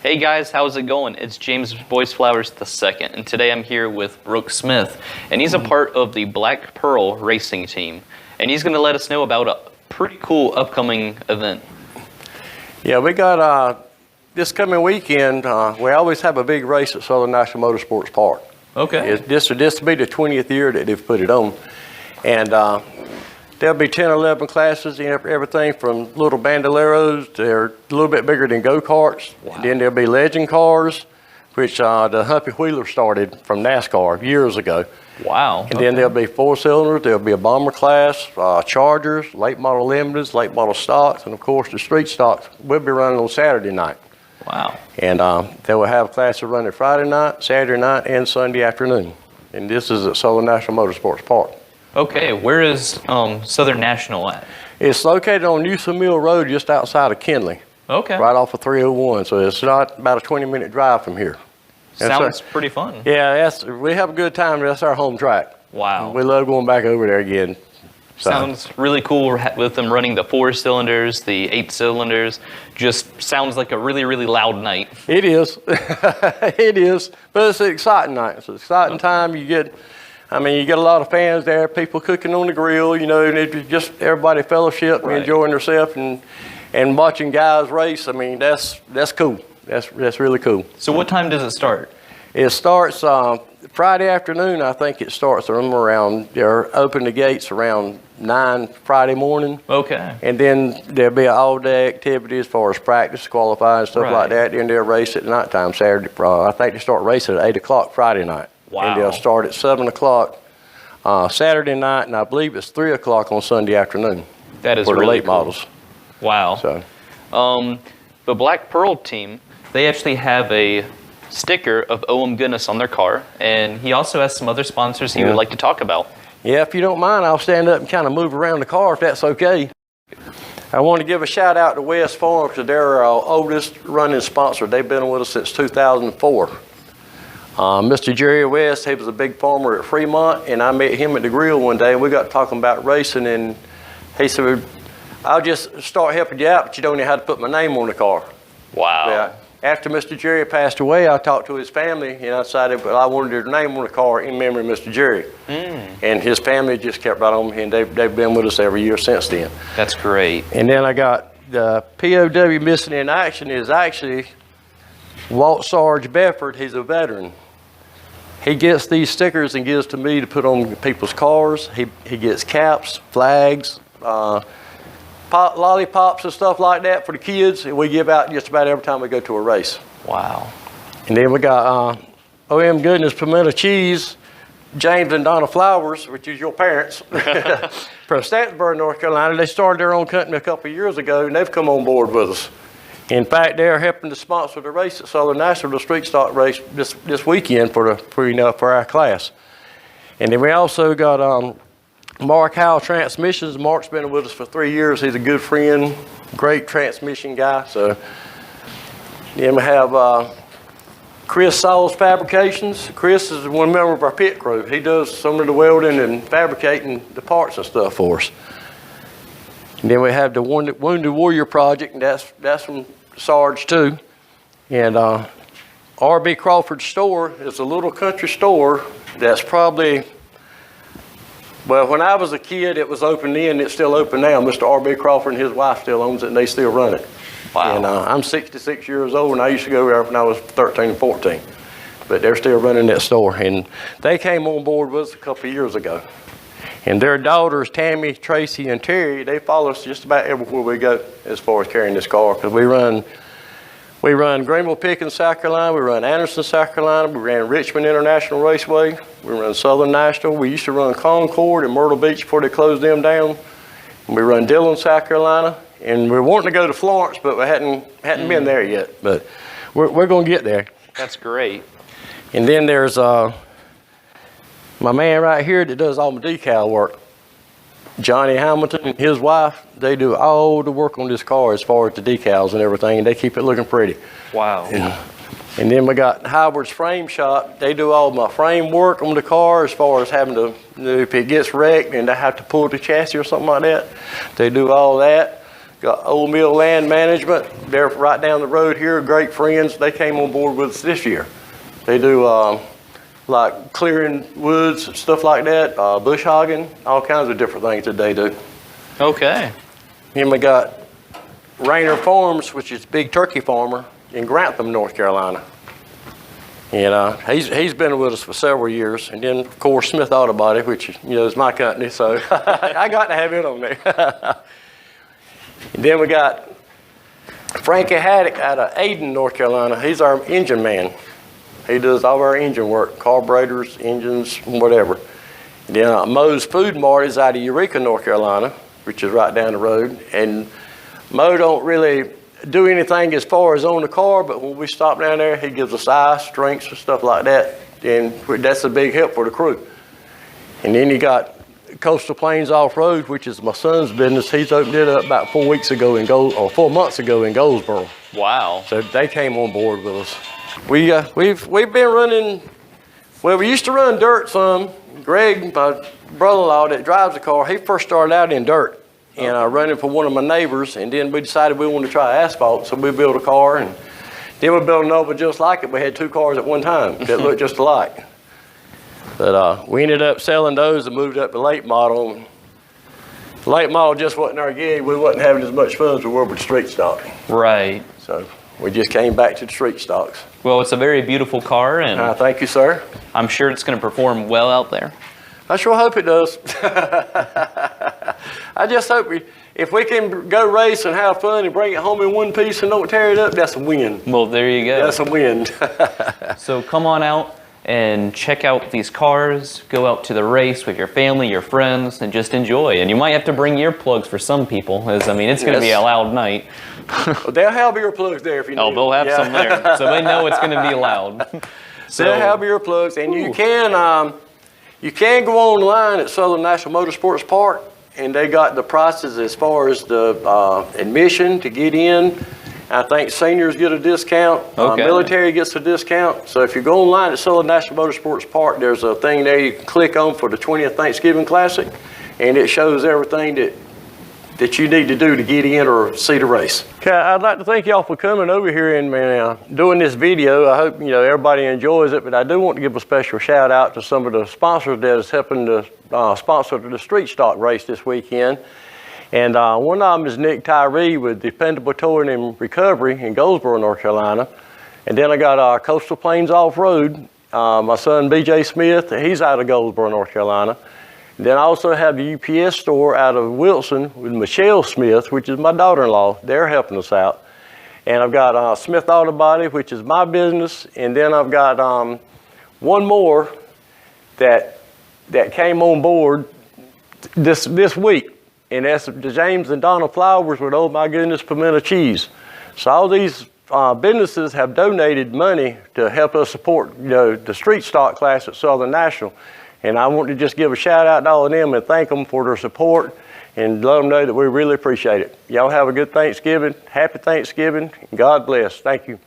Hey guys, how's it going? It's James Boyce Flowers II, and today I'm here with Brooke Smith, and he's a part of the Black Pearl racing team, and he's going to let us know about a pretty cool upcoming event. Yeah, we got this coming weekend. We always have a big race at Southern National Motorsports Park. Okay. This will be the 20th year that they've put it on, and there'll be 10 or 11 classes, everything from little bandoleros. They're a little bit bigger than go-karts. Wow. And then there'll be legend cars, which the Humpy Wheeler started from NASCAR years ago. Wow. And then there'll be 4-cylinders, there'll be a bomber class, Chargers, late model limiteds, late model stocks, and of course the street stocks will be running on Saturday night. Wow. And they will have classes running Friday night, Saturday night, and Sunday afternoon. And this is at Southern National Motorsports Park. Okay, where is Southern National at? It's located on Newsom Mill Road just outside of Kenley. Okay. Right off of 301, so it's not about a 20-minute drive from here. Sounds pretty fun. Yeah, we have a good time. That's our home track. Wow. We love going back over there again. So. Sounds really cool with them running the 4-cylinders, the 8-cylinders. Just sounds like a really, really loud night. It is. It is. But it's an exciting night. It's an exciting time. You get a lot of fans there, people cooking on the grill, and it's just everybody fellowship and enjoying themselves and watching guys race. I mean, that's cool. That's really cool. So what time does it start? It starts Friday afternoon. I think it starts they're open the gates around 9 Friday morning. Okay. And then there'll be an all-day activity as far as practice, qualifying, stuff like that. Then they'll race at nighttime Saturday. I think they start racing at 8 o'clock Friday night. Wow. And they'll start at 7 o'clock Saturday night, and I believe it's 3 o'clock on Sunday afternoon. That is for the really late cool. models. Wow. So, the Black Pearl team, they actually have a sticker of OM Goodness on their car, and he also has some other sponsors he would like to talk about. Yeah, if you don't mind, I'll stand up and kind of move around the car if that's okay. I want to give a shout out to West Farm because they're our oldest running sponsor. They've been with us since 2004. Mr. Jerry West, he was a big farmer at Fremont, and I met him at the grill one day, and we got talking about racing, and he said, I'll just start helping you out, but you don't know how to put my name on the car. Wow. Yeah. After Mr. Jerry passed away, I talked to his family, and I decided I wanted their name on the car in memory of Mr. Jerry. And his family just kept right on, and they've been with us every year since then. That's great. And then I got the POW missing in action is actually Walt Sarge Bedford. He's a veteran. He gets these stickers and gives to me to put on people's cars. He gets caps, flags, lollipops and stuff like that for the kids, and we give out just about every time we go to a race. Wow. And then we got OM Goodness Pimento Cheese, James and Donna Flowers, which is your parents, from Statesboro, North Carolina. They started their own company a couple of years ago, and they've come on board with us. In fact, they're helping to sponsor the race at Southern National, the street stock race this weekend for our class. And then we also got Mark Howell Transmissions. Mark's been with us for 3 years. He's a good friend, great transmission guy. So then we have Chris Sauls Fabrications. Chris is one member of our pit crew. He does some of the welding and fabricating the parts and stuff for us. And then we have the Wounded Warrior Project, and that's from Sarge too. And R.B. Crawford's store is a little country store that's probably, well, when I was a kid, it was open then, it's still open now. Mr. R.B. Crawford and his wife still owns it, and they still run it. Wow. And I'm 66 years old, and I used to go there when I was 13 and 14. But they're still running that store, and they came on board with us a couple of years ago. And their daughters, Tammy, Tracy, and Terry, they follow us just about everywhere we go as far as carrying this car. Because we run Greenville Pickens, South Carolina. We run Anderson, South Carolina. We ran Richmond International Raceway. We run Southern National. We used to run Concord and Myrtle Beach before they closed them down. And we run Dillon, South Carolina. And we're wanting to go to Florence, but we hadn't been there yet. But we're going to get there. That's great. And then there's my man right here that does all my decal work. Johnny Hamilton and his wife, they do all the work on this car as far as the decals and everything, and they keep it looking pretty. Wow. And then we got Howard's Frame Shop. They do all my frame work on the car as far as having to, if it gets wrecked and they have to pull the chassis or something like that, they do all that. Got Old Mill Land Management. They're right down the road here, great friends. They came on board with us this year. They do like clearing woods, stuff like that, bush hogging, all kinds of different things that they do. Okay. Then we got Rayner Farms, which is a big turkey farmer in Grantham, North Carolina. And he's been with us for several years. And then, of course, Smith Auto Body, which is my company, so I got to have it on there. And then we got Frankie Haddock out of Ayden, North Carolina. He's our engine man. He does all our engine work, carburetors, engines, whatever. And then Mo's Food Mart is out of Eureka, North Carolina, which is right down the road. And Mo don't really do anything as far as on the car, but when we stop down there, he gives us ice, drinks, and stuff like that. And that's a big help for the crew. And then you got Coastal Plains Off-Road, which is my son's business. He's opened it up about 4 months ago in Goldsboro. Wow. So they came on board with us. We've been running, well, we used to run dirt some. Greg, my brother-in-law that drives the car, he first started out in dirt and running for one of my neighbors, and then we decided we wanted to try asphalt, so we built a car, and then we built another just like it. We had 2 cars at one time that looked just alike. But we ended up selling those and moved up to late model. Late model just wasn't our gig. We wasn't having as much fun as we were with street stock. Right. So we just came back to the street stocks. Well, it's a very beautiful car, and thank you, sir. I'm sure it's going to perform well out there. I sure hope it does. I just hope if we can go race and have fun and bring it home in one piece and don't tear it up, that's a win. Well, there you go. That's a win. So come on out and check out these cars, go out to the race with your family, your friends, and just enjoy. And you might have to bring earplugs for some people, as it's going to be a loud night. They'll have earplugs there if you need. Oh, they'll have some there, so they know it's going to be loud. So they'll have earplugs, and you can go online at Southern National Motorsports Park, and they got the prices as far as the admission to get in. I think seniors get a discount. Okay. Military gets a discount. So if you go online at Southern National Motorsports Park, there's a thing there you can click on for the 20th Thanksgiving Classic, and it shows everything that you need to do to get in or see the race. Okay, I'd like to thank y'all for coming over here and doing this video. I hope everybody enjoys it, but I do want to give a special shout out to some of the sponsors that is helping to sponsor the street stock race this weekend. And one of them is Nick Tyree with Dependable Towing and Recovery in Goldsboro, North Carolina. And then I got Coastal Plains Off-Road. My son, BJ Smith, he's out of Goldsboro, North Carolina. And then I also have the UPS store out of Wilson with Michelle Smith, which is my daughter-in-law. They're helping us out. And I've got Smith Auto Body, which is my business. And then I've got one more that came on board this week. And that's the James and Donna Flowers with Oh My Goodness Pimento Cheese. So all these businesses have donated money to help us support the street stock class at Southern National. And I want to just give a shout out to all of them and thank them for their support and let them know that we really appreciate it. Y'all have a good Thanksgiving. Happy Thanksgiving. God bless. Thank you.